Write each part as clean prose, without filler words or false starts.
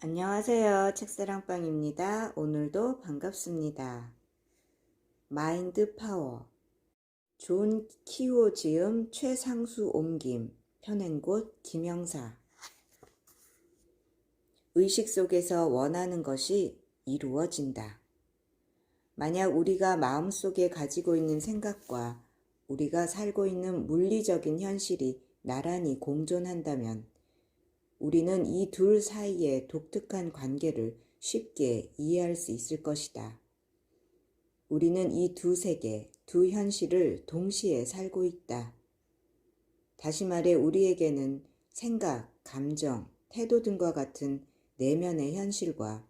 안녕하세요. 책사랑방입니다. 오늘도 반갑습니다. 마인드 파워. 존 키호 지음 최상수 옮김. 펴낸 곳 김영사. 의식 속에서 원하는 것이 이루어진다. 만약 우리가 마음속에 가지고 있는 생각과 우리가 살고 있는 물리적인 현실이 나란히 공존한다면 우리는 이 둘 사이의 독특한 관계를 쉽게 이해할 수 있을 것이다. 우리는 이 두 세계, 두 현실을 동시에 살고 있다. 다시 말해 우리에게는 생각, 감정, 태도 등과 같은 내면의 현실과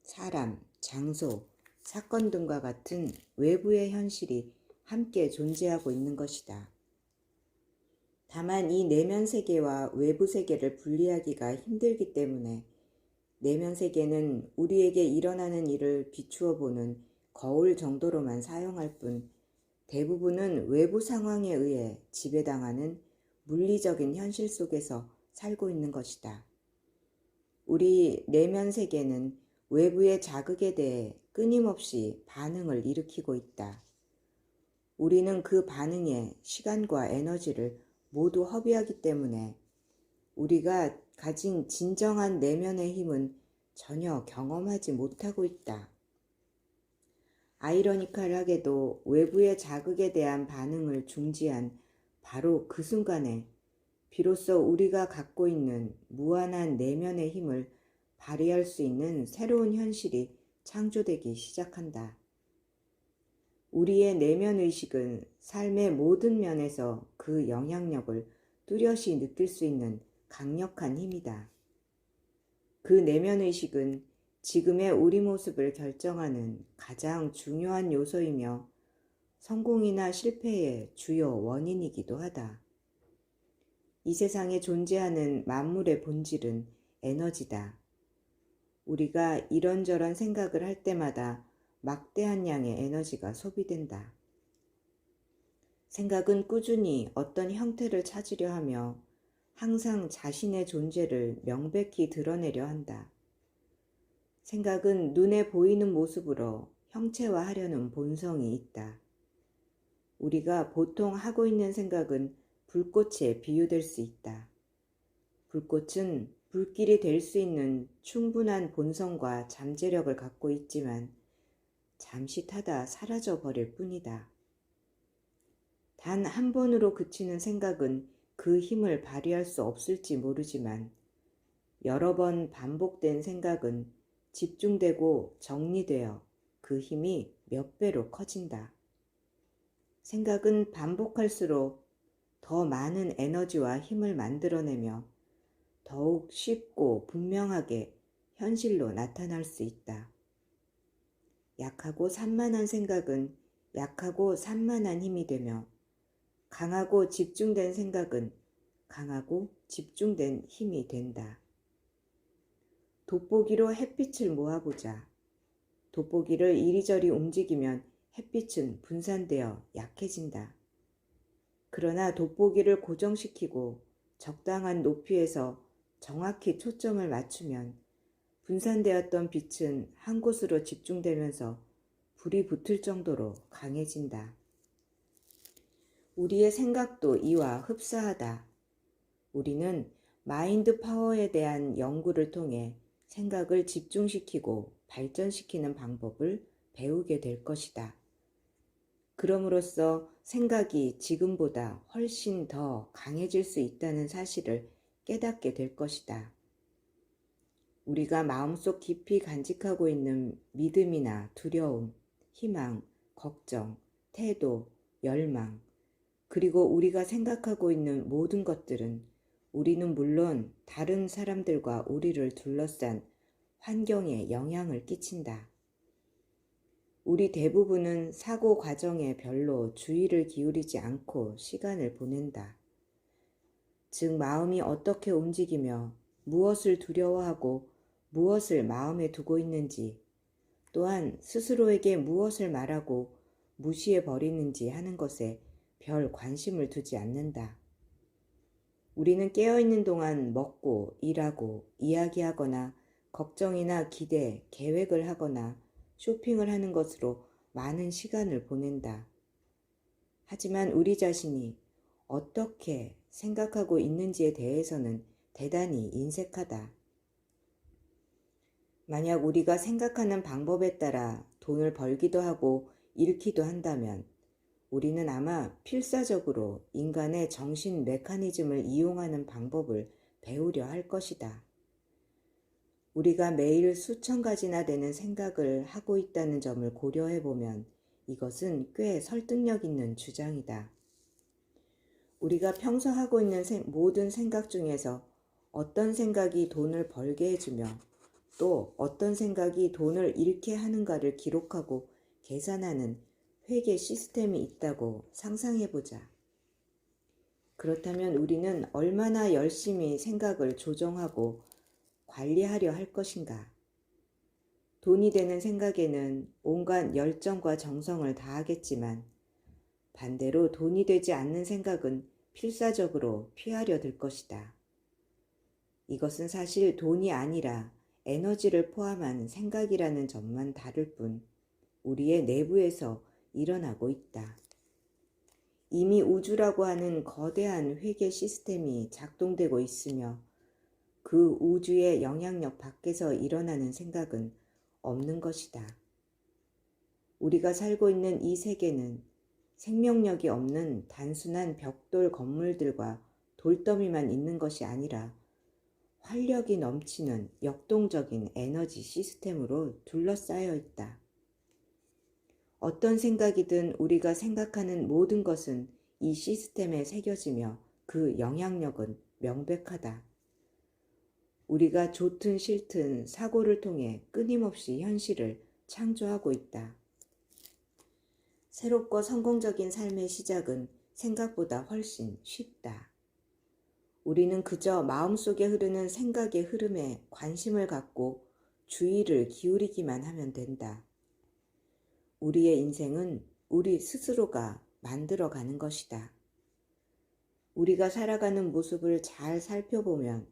사람, 장소, 사건 등과 같은 외부의 현실이 함께 존재하고 있는 것이다. 다만 이 내면 세계와 외부 세계를 분리하기가 힘들기 때문에 내면 세계는 우리에게 일어나는 일을 비추어 보는 거울 정도로만 사용할 뿐 대부분은 외부 상황에 의해 지배당하는 물리적인 현실 속에서 살고 있는 것이다. 우리 내면 세계는 외부의 자극에 대해 끊임없이 반응을 일으키고 있다. 우리는 그 반응에 시간과 에너지를 모두 허비하기 때문에 우리가 가진 진정한 내면의 힘은 전혀 경험하지 못하고 있다. 아이러니컬하게도 외부의 자극에 대한 반응을 중지한 바로 그 순간에 비로소 우리가 갖고 있는 무한한 내면의 힘을 발휘할 수 있는 새로운 현실이 창조되기 시작한다. 우리의 내면 의식은 삶의 모든 면에서 그 영향력을 뚜렷이 느낄 수 있는 강력한 힘이다. 그 내면 의식은 지금의 우리 모습을 결정하는 가장 중요한 요소이며 성공이나 실패의 주요 원인이기도 하다. 이 세상에 존재하는 만물의 본질은 에너지다. 우리가 이런저런 생각을 할 때마다 막대한 양의 에너지가 소비된다. 생각은 꾸준히 어떤 형태를 찾으려 하며 항상 자신의 존재를 명백히 드러내려 한다. 생각은 눈에 보이는 모습으로 형체화하려는 본성이 있다. 우리가 보통 하고 있는 생각은 불꽃에 비유될 수 있다. 불꽃은 불길이 될 수 있는 충분한 본성과 잠재력을 갖고 있지만 잠시 타다 사라져 버릴 뿐이다. 단 한 번으로 그치는 생각은 그 힘을 발휘할 수 없을지 모르지만 여러 번 반복된 생각은 집중되고 정리되어 그 힘이 몇 배로 커진다. 생각은 반복할수록 더 많은 에너지와 힘을 만들어내며 더욱 쉽고 분명하게 현실로 나타날 수 있다. 약하고 산만한 생각은 약하고 산만한 힘이 되며 강하고 집중된 생각은 강하고 집중된 힘이 된다. 돋보기로 햇빛을 모아보자. 돋보기를 이리저리 움직이면 햇빛은 분산되어 약해진다. 그러나 돋보기를 고정시키고 적당한 높이에서 정확히 초점을 맞추면 분산되었던 빛은 한 곳으로 집중되면서 불이 붙을 정도로 강해진다. 우리의 생각도 이와 흡사하다. 우리는 마인드 파워에 대한 연구를 통해 생각을 집중시키고 발전시키는 방법을 배우게 될 것이다. 그럼으로써 생각이 지금보다 훨씬 더 강해질 수 있다는 사실을 깨닫게 될 것이다. 우리가 마음속 깊이 간직하고 있는 믿음이나 두려움, 희망, 걱정, 태도, 열망, 그리고 우리가 생각하고 있는 모든 것들은 우리는 물론 다른 사람들과 우리를 둘러싼 환경에 영향을 끼친다. 우리 대부분은 사고 과정에 별로 주의를 기울이지 않고 시간을 보낸다. 즉 마음이 어떻게 움직이며 무엇을 두려워하고 무엇을 마음에 두고 있는지, 또한 스스로에게 무엇을 말하고 무시해 버리는지 하는 것에 별 관심을 두지 않는다. 우리는 깨어있는 동안 먹고 일하고 이야기하거나 걱정이나 기대, 계획을 하거나 쇼핑을 하는 것으로 많은 시간을 보낸다. 하지만 우리 자신이 어떻게 생각하고 있는지에 대해서는 대단히 인색하다. 만약 우리가 생각하는 방법에 따라 돈을 벌기도 하고 잃기도 한다면 우리는 아마 필사적으로 인간의 정신 메커니즘을 이용하는 방법을 배우려 할 것이다. 우리가 매일 수천 가지나 되는 생각을 하고 있다는 점을 고려해 보면 이것은 꽤 설득력 있는 주장이다. 우리가 평소 하고 있는 모든 생각 중에서 어떤 생각이 돈을 벌게 해주며 또 어떤 생각이 돈을 잃게 하는가를 기록하고 계산하는 회계 시스템이 있다고 상상해 보자. 그렇다면 우리는 얼마나 열심히 생각을 조정하고 관리하려 할 것인가? 돈이 되는 생각에는 온갖 열정과 정성을 다하겠지만 반대로 돈이 되지 않는 생각은 필사적으로 피하려 들 것이다. 이것은 사실 돈이 아니라 에너지를 포함한 생각이라는 점만 다를 뿐 우리의 내부에서 일어나고 있다. 이미 우주라고 하는 거대한 회계 시스템이 작동되고 있으며 그 우주의 영향력 밖에서 일어나는 생각은 없는 것이다. 우리가 살고 있는 이 세계는 생명력이 없는 단순한 벽돌 건물들과 돌더미만 있는 것이 아니라 활력이 넘치는 역동적인 에너지 시스템으로 둘러싸여 있다. 어떤 생각이든 우리가 생각하는 모든 것은 이 시스템에 새겨지며 그 영향력은 명백하다. 우리가 좋든 싫든 사고를 통해 끊임없이 현실을 창조하고 있다. 새롭고 성공적인 삶의 시작은 생각보다 훨씬 쉽다. 우리는 그저 마음속에 흐르는 생각의 흐름에 관심을 갖고 주의를 기울이기만 하면 된다. 우리의 인생은 우리 스스로가 만들어가는 것이다. 우리가 살아가는 모습을 잘 살펴보면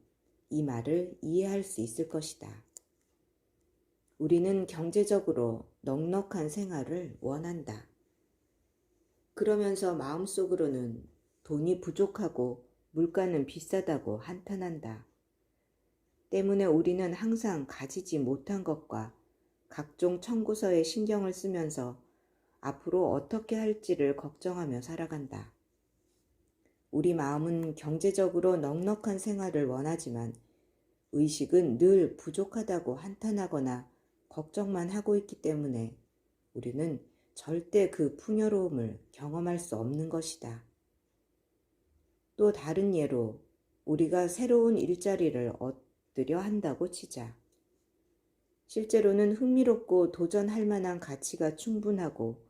이 말을 이해할 수 있을 것이다. 우리는 경제적으로 넉넉한 생활을 원한다. 그러면서 마음속으로는 돈이 부족하고 물가는 비싸다고 한탄한다. 때문에 우리는 항상 가지지 못한 것과 각종 청구서에 신경을 쓰면서 앞으로 어떻게 할지를 걱정하며 살아간다. 우리 마음은 경제적으로 넉넉한 생활을 원하지만 의식은 늘 부족하다고 한탄하거나 걱정만 하고 있기 때문에 우리는 절대 그 풍요로움을 경험할 수 없는 것이다. 또 다른 예로 우리가 새로운 일자리를 얻으려 한다고 치자. 실제로는 흥미롭고 도전할 만한 가치가 충분하고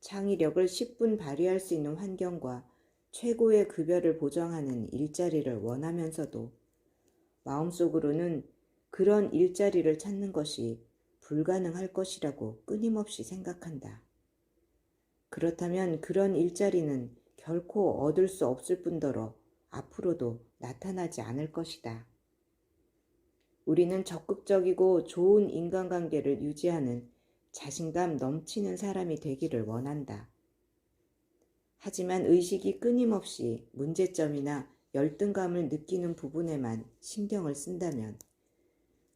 창의력을 10분 발휘할 수 있는 환경과 최고의 급여를 보장하는 일자리를 원하면서도 마음속으로는 그런 일자리를 찾는 것이 불가능할 것이라고 끊임없이 생각한다. 그렇다면 그런 일자리는 결코 얻을 수 없을 뿐더러 앞으로도 나타나지 않을 것이다. 우리는 적극적이고 좋은 인간관계를 유지하는 자신감 넘치는 사람이 되기를 원한다. 하지만 의식이 끊임없이 문제점이나 열등감을 느끼는 부분에만 신경을 쓴다면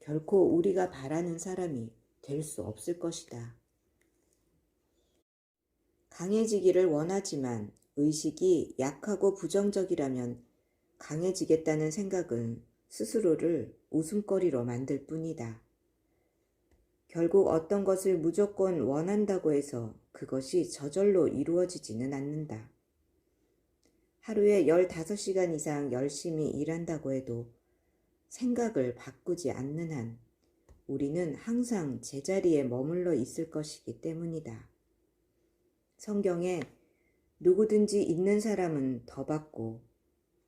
결코 우리가 바라는 사람이 될 수 없을 것이다. 강해지기를 원하지만 의식이 약하고 부정적이라면 강해지겠다는 생각은 스스로를 웃음거리로 만들 뿐이다. 결국 어떤 것을 무조건 원한다고 해서 그것이 저절로 이루어지지는 않는다. 하루에 15시간 이상 열심히 일한다고 해도 생각을 바꾸지 않는 한 우리는 항상 제자리에 머물러 있을 것이기 때문이다. 성경에 누구든지 있는 사람은 더 받고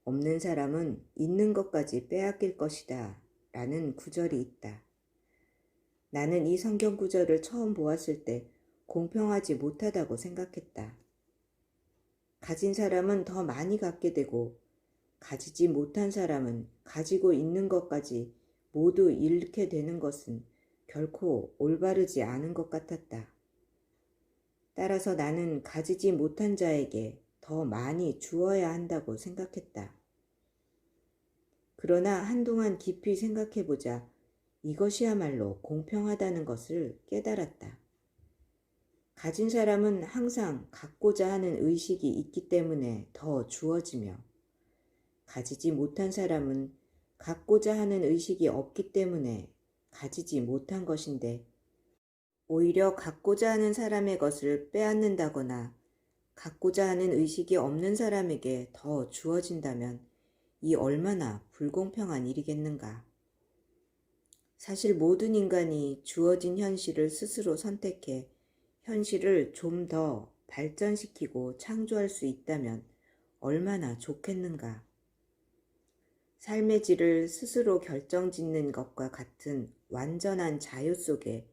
없는 사람은 있는 것까지 빼앗길 것이다 라는 구절이 있다. 나는 이 성경 구절을 처음 보았을 때 공평하지 못하다고 생각했다. 가진 사람은 더 많이 갖게 되고 가지지 못한 사람은 가지고 있는 것까지 모두 잃게 되는 것은 결코 올바르지 않은 것 같았다. 따라서 나는 가지지 못한 자에게 더 많이 주어야 한다고 생각했다. 그러나 한동안 깊이 생각해보자 이것이야말로 공평하다는 것을 깨달았다. 가진 사람은 항상 갖고자 하는 의식이 있기 때문에 더 주어지며, 가지지 못한 사람은 갖고자 하는 의식이 없기 때문에 가지지 못한 것인데, 오히려 갖고자 하는 사람의 것을 빼앗는다거나 갖고자 하는 의식이 없는 사람에게 더 주어진다면 이 얼마나 불공평한 일이겠는가. 사실 모든 인간이 주어진 현실을 스스로 선택해 현실을 좀 더 발전시키고 창조할 수 있다면 얼마나 좋겠는가. 삶의 질을 스스로 결정짓는 것과 같은 완전한 자유 속에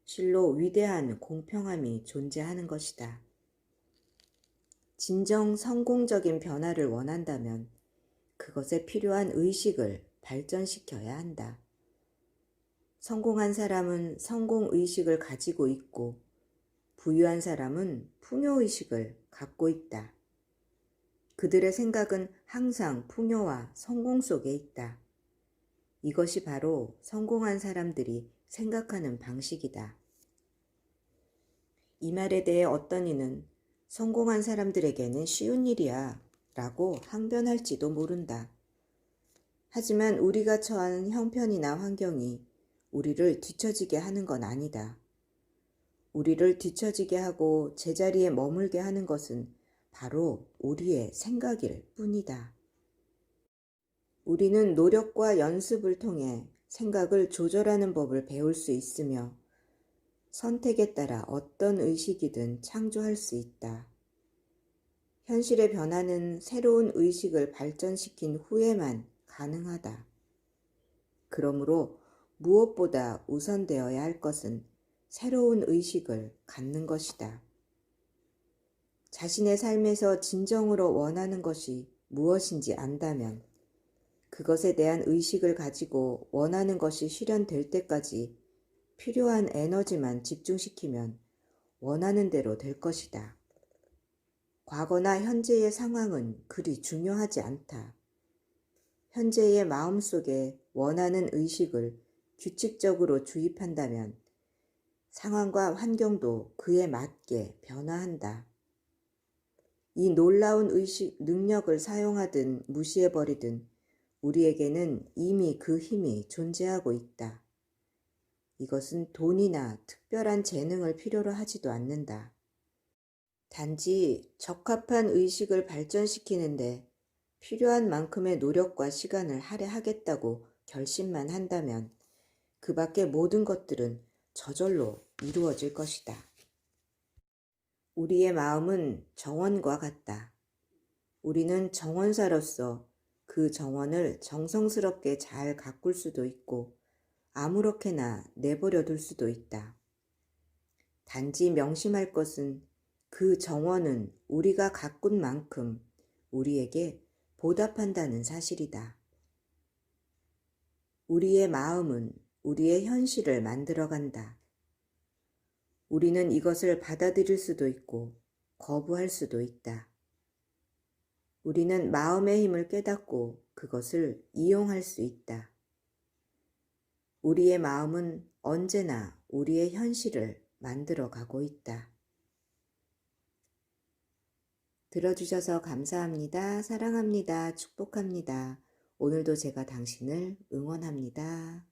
실로 위대한 공평함이 존재하는 것이다. 진정 성공적인 변화를 원한다면 그것에 필요한 의식을 발전시켜야 한다. 성공한 사람은 성공의식을 가지고 있고 부유한 사람은 풍요의식을 갖고 있다. 그들의 생각은 항상 풍요와 성공 속에 있다. 이것이 바로 성공한 사람들이 생각하는 방식이다. 이 말에 대해 어떤 이는 성공한 사람들에게는 쉬운 일이야 라고 항변할지도 모른다. 하지만 우리가 처한 형편이나 환경이 우리를 뒤처지게 하는 건 아니다. 우리를 뒤처지게 하고 제자리에 머물게 하는 것은 바로 우리의 생각일 뿐이다. 우리는 노력과 연습을 통해 생각을 조절하는 법을 배울 수 있으며 선택에 따라 어떤 의식이든 창조할 수 있다. 현실의 변화는 새로운 의식을 발전시킨 후에만 가능하다. 그러므로 무엇보다 우선되어야 할 것은 새로운 의식을 갖는 것이다. 자신의 삶에서 진정으로 원하는 것이 무엇인지 안다면 그것에 대한 의식을 가지고 원하는 것이 실현될 때까지 필요한 에너지만 집중시키면 원하는 대로 될 것이다. 과거나 현재의 상황은 그리 중요하지 않다. 현재의 마음속에 원하는 의식을 규칙적으로 주입한다면 상황과 환경도 그에 맞게 변화한다. 이 놀라운 의식 능력을 사용하든 무시해버리든 우리에게는 이미 그 힘이 존재하고 있다. 이것은 돈이나 특별한 재능을 필요로 하지도 않는다. 단지 적합한 의식을 발전시키는데 필요한 만큼의 노력과 시간을 할애하겠다고 결심만 한다면 그 밖의 모든 것들은 저절로 이루어질 것이다. 우리의 마음은 정원과 같다. 우리는 정원사로서 그 정원을 정성스럽게 잘 가꿀 수도 있고 아무렇게나 내버려 둘 수도 있다. 단지 명심할 것은 그 정원은 우리가 가꾼 만큼 우리에게 보답한다는 사실이다. 우리의 마음은 우리의 현실을 만들어간다. 우리는 이것을 받아들일 수도 있고 거부할 수도 있다. 우리는 마음의 힘을 깨닫고 그것을 이용할 수 있다. 우리의 마음은 언제나 우리의 현실을 만들어가고 있다. 들어주셔서 감사합니다. 사랑합니다. 축복합니다. 오늘도 제가 당신을 응원합니다.